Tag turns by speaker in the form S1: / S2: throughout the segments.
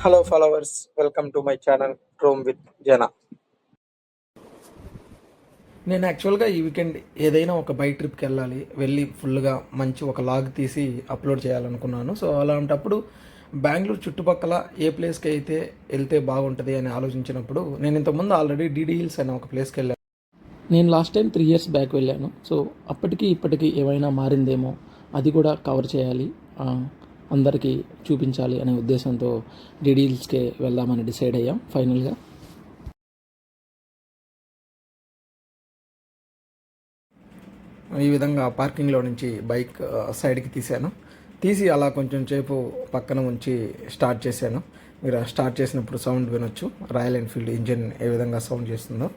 S1: Hello followers, welcome to my channel Rome with జన. నేను యాక్చువల్గా ఈ వీకెండ్ ఏదైనా ఒక బైక్ ట్రిప్కి వెళ్ళి ఫుల్గా మంచి ఒక లాగ్ తీసి అప్లోడ్ చేయాలనుకున్నాను. సో అలాంటప్పుడు బెంగళూరు చుట్టుపక్కల ఏ ప్లేస్కి అయితే వెళ్తే బాగుంటుంది అని ఆలోచించినప్పుడు నేను ఇంతకుముందు ఆల్రెడీ డీడీ హిల్స్ అనే ఒక ప్లేస్కి వెళ్ళాను.
S2: నేను లాస్ట్ టైం 3 ఇయర్స్ బ్యాక్ వెళ్ళాను. సో అప్పటికి ఇప్పటికి ఏమైనా మారిందేమో, అది కూడా కవర్ చేయాలి, అందరికీ చూపించాలి అనే ఉద్దేశంతో డీడీల్స్కే వెళ్దామని డిసైడ్ అయ్యాం ఫైనల్గా.
S1: ఈ విధంగా పార్కింగ్లో నుంచి బైక్ సైడ్కి తీసి అలా కొంచెం సేపు పక్కన ఉంచి స్టార్ట్ చేశాను. మీరు స్టార్ట్ చేసినప్పుడు సౌండ్ వినొచ్చు, రాయల్ ఎన్ఫీల్డ్ ఇంజిన్ ఏ విధంగా సౌండ్ చేస్తుందో.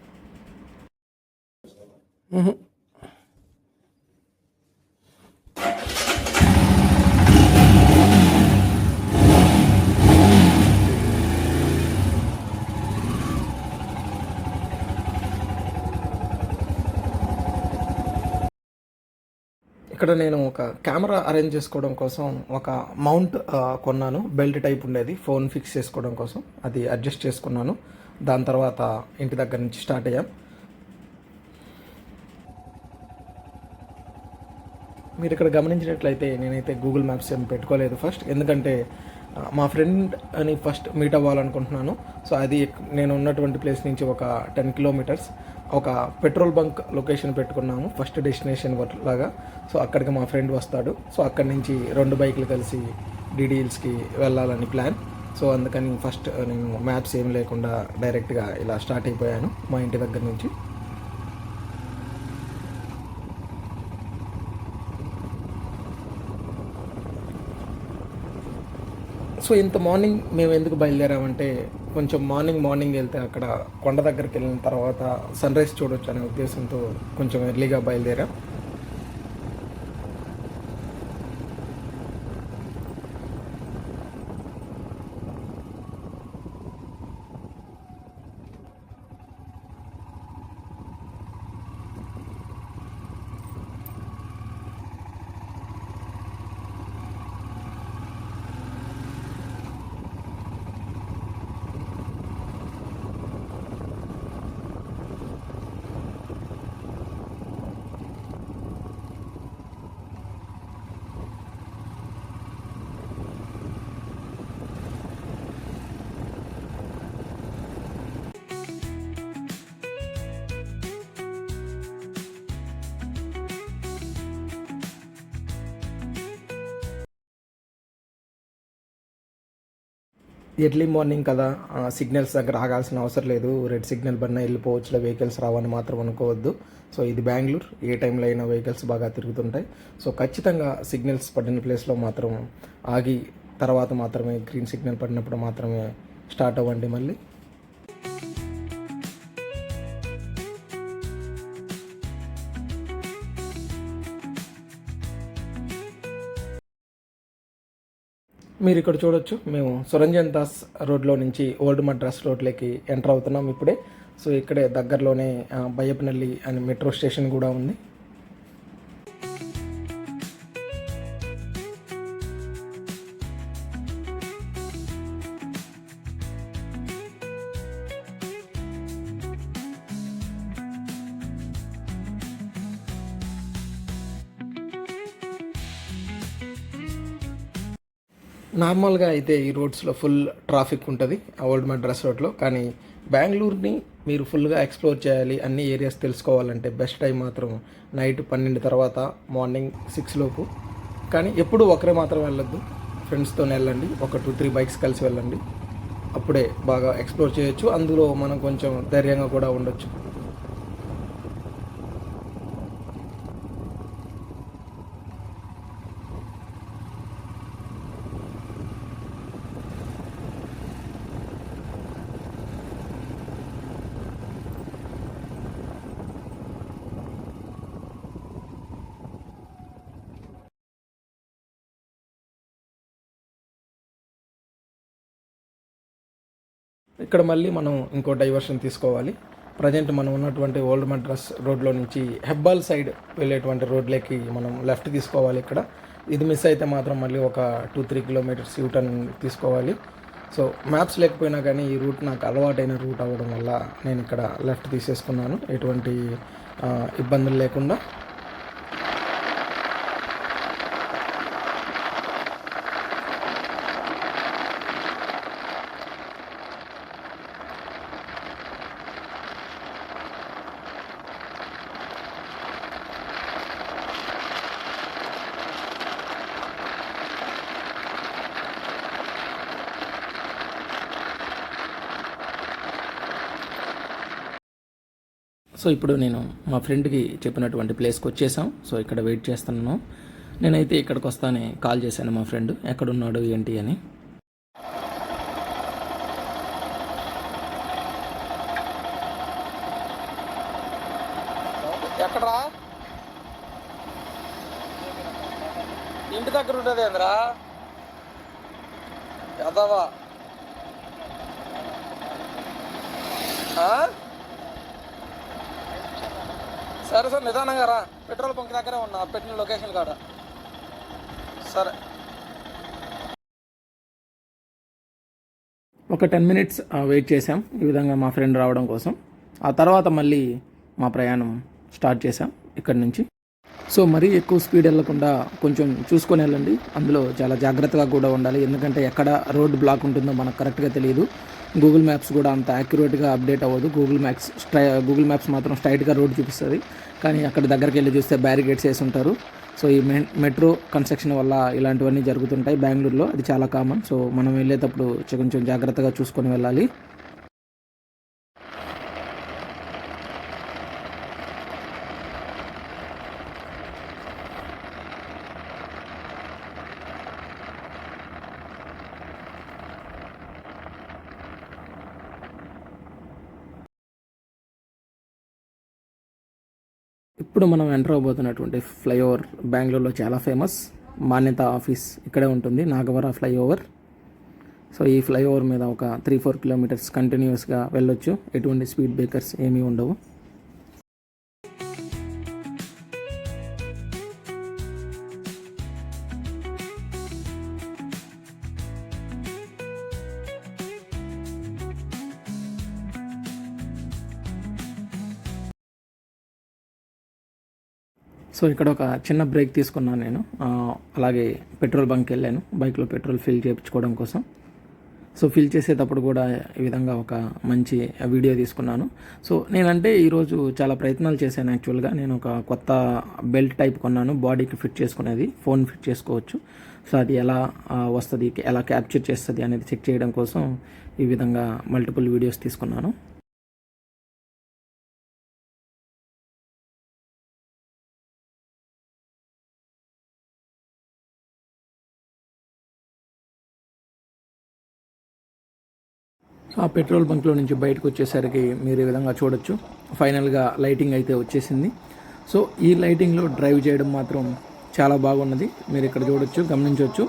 S1: ఇక్కడ నేను ఒక కెమెరా అరేంజ్ చేసుకోవడం కోసం ఒక మౌంట్ కొన్నాను. బెల్ట్ టైప్ ఉండేది, ఫోన్ ఫిక్స్ చేసుకోవడం కోసం అది అడ్జస్ట్ చేసుకున్నాను. దాని తర్వాత ఇంటి దగ్గర నుంచి స్టార్ట్ అయ్యాం. మీరు ఇక్కడ గమనించినట్లయితే నేనైతే గూగుల్ మ్యాప్స్ ఏం పెట్టుకోలేదు ఫస్ట్, ఎందుకంటే మా ఫ్రెండ్ అని ఫస్ట్ మీట్ అవ్వాలనుకుంటున్నాను. సో అది నేను ఉన్నటువంటి ప్లేస్ నుంచి ఒక 10 కిలోమీటర్స్ ఒక పెట్రోల్ బంక్ లొకేషన్ పెట్టుకున్నాము ఫస్ట్ డెస్టినేషన్ లాగా. సో అక్కడికి మా ఫ్రెండ్ వస్తాడు. సో అక్కడి నుంచి 2 బైకులు కలిసి డీడీ హిల్స్కి వెళ్ళాలని ప్లాన్. సో అందుకని ఫస్ట్ నేను మ్యాప్స్ ఏం లేకుండా డైరెక్ట్గా ఇలా స్టార్ట్ అయిపోయాను మా ఇంటి దగ్గర నుంచి. సో ఇంత మార్నింగ్ మేము ఎందుకు బయలుదేరామంటే, కొంచెం మార్నింగ్ వెళ్తే అక్కడ కొండ దగ్గరికి వెళ్ళిన తర్వాత సన్ రైజ్ చూడొచ్చు అనే ఉద్దేశంతో కొంచెం ఎర్లీగా బయలుదేరాం. ఎర్లీ మార్నింగ్ కదా, సిగ్నల్స్ దగ్గర ఆగాల్సిన అవసరం లేదు. రెడ్ సిగ్నల్ పడినా వెళ్ళిపోవచ్చులే, వెహికల్స్ రావని మాత్రం అనుకోవద్దు. సో ఇది బెంగళూరు, ఏ టైంలో అయినా వెహికల్స్ బాగా తిరుగుతుంటాయి. సో ఖచ్చితంగా సిగ్నల్స్ పడిన ప్లేస్లో మాత్రం ఆగి తర్వాత మాత్రమే, గ్రీన్ సిగ్నల్ పడినప్పుడు మాత్రమే స్టార్ట్ అవ్వండి మళ్ళీ. మీరు ఇక్కడ చూడొచ్చు, మేము సురంజన్ దాస్ రోడ్లో నుంచి ఓల్డ్ మద్రాస్ రోడ్లోకి ఎంటర్ అవుతున్నాం ఇప్పుడే. సో ఇక్కడే దగ్గరలోనే బయ్యప్పనల్లి అని మెట్రో స్టేషన్ కూడా ఉంది. నార్మల్గా అయితే ఈ రోడ్స్లో ఫుల్ ట్రాఫిక్ ఉంటుంది ఓల్డ్ మద్రాస్ రోడ్లో. కానీ బెంగళూరుని మీరు ఫుల్గా ఎక్స్ప్లోర్ చేయాలి, అన్ని ఏరియాస్ తెలుసుకోవాలంటే బెస్ట్ టైం మాత్రం నైట్ 12 తర్వాత, మార్నింగ్ 6 లోపు. కానీ ఎప్పుడు ఒకరే మాత్రం వెళ్ళొద్దు, ఫ్రెండ్స్తో వెళ్ళండి, ఒక 2-3 బైక్స్ కలిసి వెళ్ళండి. అప్పుడే బాగా ఎక్స్ప్లోర్ చేయొచ్చు, అందులో మనం కొంచెం ధైర్యంగా కూడా ఉండొచ్చు. ఇక్కడ మళ్ళీ మనం ఇంకో డైవర్షన్ తీసుకోవాలి. ప్రజెంట్ మనం ఉన్నటువంటి ఓల్డ్ మద్రాస్ రోడ్లో నుంచి హెబ్బాల్ సైడ్ వెళ్ళేటువంటి రోడ్లోకి మనం లెఫ్ట్ తీసుకోవాలి. ఇక్కడ ఇది మిస్ అయితే మాత్రం మళ్ళీ ఒక 2-3 కిలోమీటర్స్ యూటర్న్ తీసుకోవాలి. సో మ్యాప్స్ లేకపోయినా కానీ ఈ రూట్ నాకు అలవాటైన రూట్ అవ్వడం వల్ల నేను ఇక్కడ లెఫ్ట్ తీసేసుకున్నాను ఎటువంటి ఇబ్బందులు లేకుండా.
S2: సో ఇప్పుడు నేను మా ఫ్రెండ్కి చెప్పినటువంటి ప్లేస్కి వచ్చేసాం. సో ఇక్కడ వెయిట్ చేస్తున్నాను. నేనైతే ఇక్కడికి వస్తానే కాల్ చేశాను మా ఫ్రెండ్ ఎక్కడున్నాడు ఏంటి అని.
S1: ఎక్కడరా? ఇంటి దగ్గర ఉండేది ఏంద్రా యదవా? సరే సార్, నిదానంగా రా. పెట్రోల్ బంక్ దగ్గరే ఉన్నా, పెట్టిన లొకేషన్ కాడ. సరే.
S2: ఒక 10 మినిట్స్ వెయిట్ చేసాం ఈ విధంగా మా ఫ్రెండ్ రావడం కోసం. ఆ తర్వాత మళ్ళీ మా ప్రయాణం స్టార్ట్ చేసాం ఇక్కడి నుంచి. సో మరీ ఎక్కువ స్పీడ్ వెళ్ళకుండా కొంచెం చూసుకొని వెళ్ళండి. అందులో చాలా జాగ్రత్తగా కూడా ఉండాలి, ఎందుకంటే ఎక్కడ రోడ్ బ్లాక్ ఉంటుందో మనకు కరెక్ట్గా తెలియదు. గూగుల్ మ్యాప్స్ కూడా అంత యాక్యురేట్గా అప్డేట్ అవ్వదు. గూగుల్ మ్యాప్స్ మాత్రం స్ట్రైట్గా రోడ్ చూపిస్తుంది, కానీ అక్కడ దగ్గరికి వెళ్ళి చూస్తే బ్యారికేడ్స్ వేసి ఉంటారు. సో ఈ మెట్రో కన్స్ట్రక్షన్ వల్ల ఇలాంటివన్నీ జరుగుతుంటాయి బెంగళూరులో, అది చాలా కామన్. సో మనం వెళ్ళేటప్పుడు కొంచెం జాగ్రత్తగా చూసుకొని వెళ్ళాలి. ఇప్పుడు మనం ఎంటర్ అవబోతున్నటువంటి ఫ్లైఓవర్ బెంగళూరులో చాలా ఫేమస్. మాన్యత ఆఫీస్ ఇక్కడే ఉంటుంది, నాగవర ఫ్లైఓవర్. సో ఈ ఫ్లైఓవర్ మీద ఒక 3-4 కిలోమీటర్స్ కంటిన్యూస్గా వెళ్ళొచ్చు, ఎటువంటి స్పీడ్ బ్రేకర్స్ ఏమీ ఉండవు. సో ఇక్కడ ఒక చిన్న బ్రేక్ తీసుకున్నాను నేను. అలాగే పెట్రోల్ బంక్కి వెళ్ళాను బైక్లో పెట్రోల్ ఫిల్ చేయించుకోవడం కోసం. సో ఫిల్ చేసేటప్పుడు కూడా ఈ విధంగా ఒక మంచి వీడియో తీసుకున్నాను. సో నేనంటే ఈరోజు చాలా ప్రయత్నాలు చేశాను. యాక్చువల్గా నేను ఒక కొత్త బెల్ట్ టైప్ కొన్నాను, బాడీకి ఫిట్ చేసుకునేది, ఫోన్ ఫిట్ చేసుకోవచ్చు. సో అది ఎలా వస్తుంది, ఎలా క్యాప్చర్ చేస్తుంది అనేది చెక్ చేయడం కోసం ఈ విధంగా మల్టిపుల్ వీడియోస్ తీసుకున్నాను. ఆ పెట్రోల్ బంక్లో నుంచి బయటకు వచ్చేసరికి మీరు ఈ విధంగా చూడొచ్చు, ఫైనల్గా లైటింగ్ అయితే వచ్చేసింది. సో ఈ లైటింగ్లో డ్రైవ్ చేయడం మాత్రం చాలా బాగున్నది, మీరు ఇక్కడ చూడొచ్చు, గమనించవచ్చు.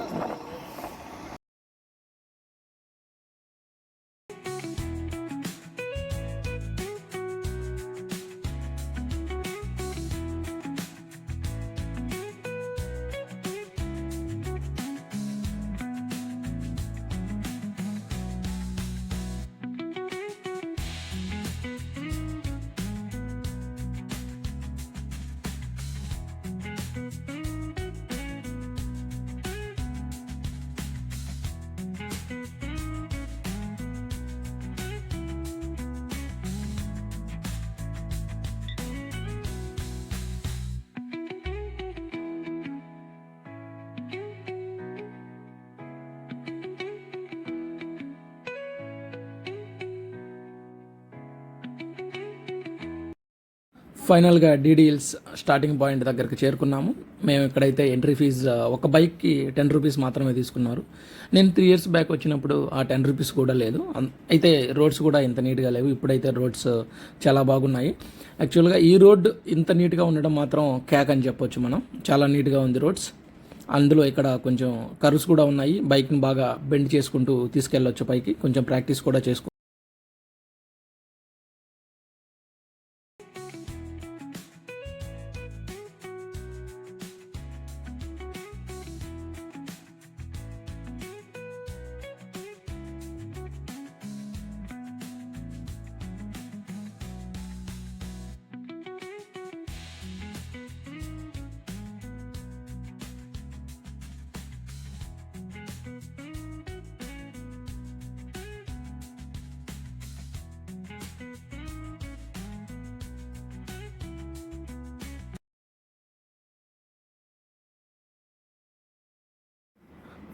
S2: ఫైనల్గా డీడీఎల్స్ స్టార్టింగ్ పాయింట్ దగ్గరికి చేరుకున్నాము. మేము ఇక్కడైతే ఎంట్రీ ఫీజ్ ఒక బైక్కి 10 రూపీస్ మాత్రమే తీసుకున్నారు. నేను 3 ఇయర్స్ బ్యాక్ వచ్చినప్పుడు ఆ 10 రూపీస్ కూడా లేదు. అయితే రోడ్స్ కూడా ఇంత నీట్గా లేవు, ఇప్పుడైతే రోడ్స్ చాలా బాగున్నాయి. యాక్చువల్గా ఈ రోడ్ ఇంత నీట్గా ఉండడం మాత్రం క్యాక్ అని చెప్పొచ్చు మనం, చాలా నీట్గా ఉంది రోడ్స్. అందులో ఇక్కడ కొంచెం కర్వ్స్ కూడా ఉన్నాయి, బైక్ని బాగా బెండ్ చేసుకుంటూ తీసుకెళ్ళొచ్చు పైకి, కొంచెం ప్రాక్టీస్ కూడా చేసుకో.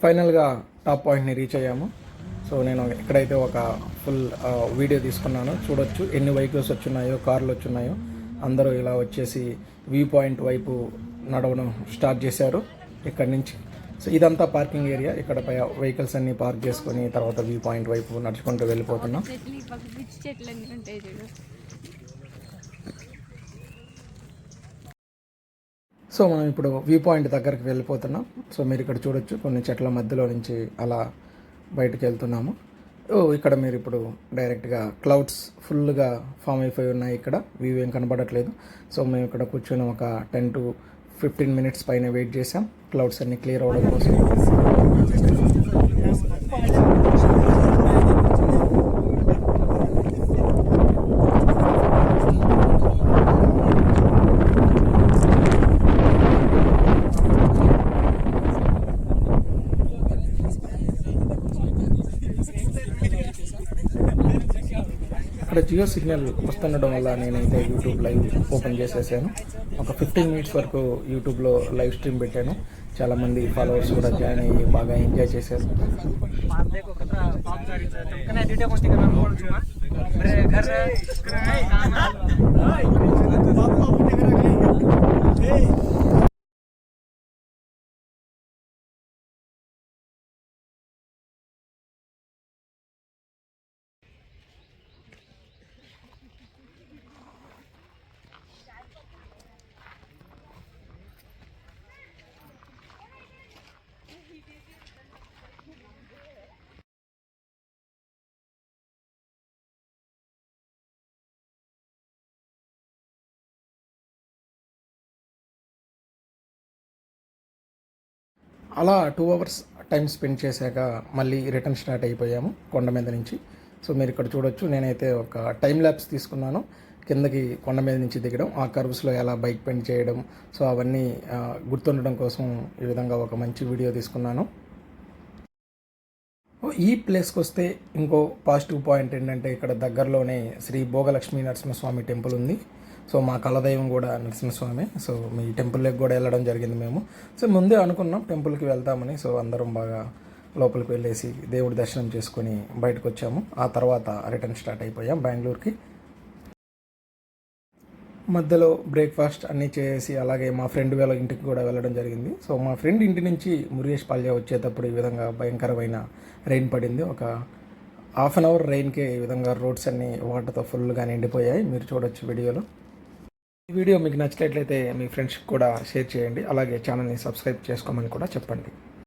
S1: ఫైనల్గా టాప్ పాయింట్ని రీచ్ అయ్యాము. సో నేను ఎక్కడైతే ఒక ఫుల్ వీడియో తీసుకున్నానో చూడొచ్చు ఎన్ని వెహికల్స్ వచ్చున్నాయో, కార్లు వచ్చున్నాయో. అందరూ ఇలా వచ్చేసి వ్యూ పాయింట్ వైపు నడవడం స్టార్ట్ చేశారు ఇక్కడి నుంచి. సో ఇదంతా పార్కింగ్ ఏరియా. ఇక్కడ వెహికల్స్ అన్నీ పార్క్ చేసుకొని తర్వాత వ్యూ పాయింట్ వైపు నడుచుకుంటూ వెళ్ళిపోతున్నాం. సో మనం ఇప్పుడు వ్యూ పాయింట్ దగ్గరికి వెళ్ళిపోతున్నాం. సో మీరు ఇక్కడ చూడొచ్చు కొన్ని చెట్ల మధ్యలో నుంచి అలా బయటకు వెళ్తున్నాము. ఇక్కడ మీరు ఇప్పుడు డైరెక్ట్గా క్లౌడ్స్ ఫుల్గా ఫామ్ అయిపోయి ఉన్నాయి. ఇక్కడ వ్యూ ఏం కనబడట్లేదు. సో మేము ఇక్కడ కూర్చొని ఒక 10 to 15 minutes పైన వెయిట్ చేసాం క్లౌడ్స్ అన్ని క్లియర్ అవ్వడం కోసం. ఇక్కడ జియో సిగ్నల్ వస్తుండడం వల్ల నేనైతే యూట్యూబ్ లైవ్ ఓపెన్ చేసేసాను. ఒక 15 minutes వరకు యూట్యూబ్లో లైవ్ స్ట్రీమ్ పెట్టాను. చాలామంది ఫాలోవర్స్ కూడా జాయిన్ అయ్యి బాగా ఎంజాయ్ చేశారు. అలా 2 hours టైం స్పెండ్ చేశాక మళ్ళీ రిటర్న్ స్టార్ట్ అయిపోయాము కొండ మీద నుంచి. సో మీరు ఇక్కడ చూడొచ్చు, నేనైతే ఒక టైం ల్యాప్స్ తీసుకున్నాను. కిందకి కొండ మీద నుంచి దిగడం, ఆ కర్వ్స్లో ఎలా బైక్ పెయింట్ చేయడం, సో అవన్నీ గుర్తుండడం కోసం ఈ విధంగా ఒక మంచి వీడియో తీసుకున్నాను. ఈ ప్లేస్కి వస్తే ఇంకో పాజిటివ్ పాయింట్ ఏంటంటే ఇక్కడ దగ్గరలోనే శ్రీ భోగలక్ష్మీ నరసింహస్వామి టెంపుల్ ఉంది. సో మా కలదైవం కూడా నరసింహస్వామి. సో మీ టెంపుల్లోకి కూడా వెళ్ళడం జరిగింది మేము. సో ముందే అనుకున్నాం టెంపుల్కి వెళ్తామని. సో అందరం బాగా లోపలికి వెళ్ళేసి దేవుడి దర్శనం చేసుకొని బయటకు వచ్చాము. ఆ తర్వాత రిటర్న్ స్టార్ట్ అయిపోయాం బెంగళూరుకి. మధ్యలో బ్రేక్ఫాస్ట్ అన్నీ చేసి అలాగే మా ఫ్రెండ్ వాళ్ళ ఇంటికి కూడా వెళ్ళడం జరిగింది. సో మా ఫ్రెండ్ ఇంటి నుంచి మురుగేష్ పాల్య వచ్చేటప్పుడు ఈ విధంగా భయంకరమైన రెయిన్ పడింది. ఒక 1/2 hour రెయిన్కి ఈ విధంగా రోడ్స్ అన్నీ వాటర్తో ఫుల్గా నిండిపోయాయి. మీరు చూడొచ్చు వీడియోలో. ఈ వీడియో మీకు నచ్చినట్లయితే మీ ఫ్రెండ్స్కి కూడా షేర్ చేయండి. అలాగే ఛానల్ని సబ్స్క్రైబ్ చేసుకోమని కూడా చెప్పండి.